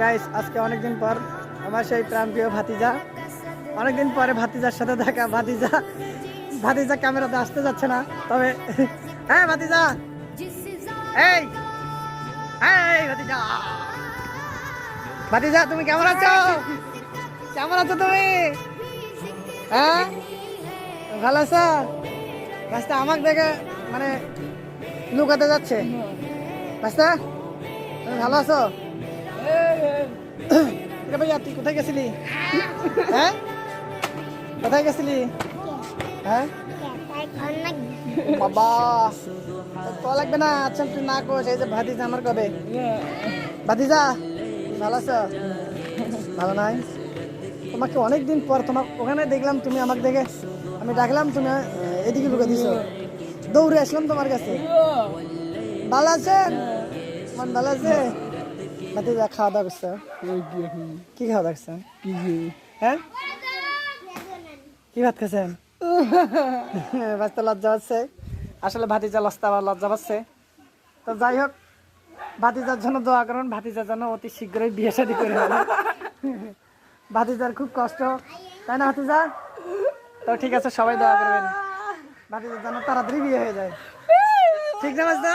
Guys আজকে অনেকদিন পর আমার সেই প্রাণপ্রিয় ভাতিজা, অনেকদিন পরে ভাতিজার সাথে দেখা। ভাতিজা ক্যামেরাতে আসতে যাচ্ছে না, তবে হ্যাঁ ভাতিজা, এই এই ভাতিজা, ভাতিজা তুমি কেমন আছো? কেমন আছো তুমি? হ্যাঁ ভালো আছো? রাস্তা আমাকে দেখে মানে লুকাতে যাচ্ছে। রাস্তা তুমি ভালো আছো? ভাইয়া তুই কোথায় গেছিলি? হ্যাঁ কোথায় গেছিলি? হ্যাঁ বাবা তো লাগবে না। আচ্ছা তুই না কোস, এই যে ভাতিজা আমার কবে। ভাতিজা ভালো আছো? ভালো নাই? তোমাকে অনেকদিন পর তোমার ওখানে দেখলাম, তুমি আমাকে দেখে আমি ডাকলাম, তুমি এদিকে লুকে দিছো। দৌড়ে আসলাম তোমার কাছে। ভালো আছেন? মন ভালো আছে? ভাতিজা খাওয়া দাওয়া করছো? কি খাওয়া দাওয়া করছো? হ্যাঁ কি ভাত খাচ্ছেন? বাচ্চা লজ্জা পাচ্ছে আসলে, ভাতিজা লজ্জা পাচ্ছে। তো যাই হোক, ভাতিজার জন্য দোয়া করুন, ভাতিজার জন্য অতি শীঘ্রই বিয়ে শাদী করে ফেলে। ভাতিজার খুব কষ্ট, তাই না ভাতিজা? তো ঠিক আছে, সবাই দোয়া করবেন ভাতিজার জন্য তাড়াতাড়ি বিয়ে হয়ে যায়। ঠিক না ভাতিজা?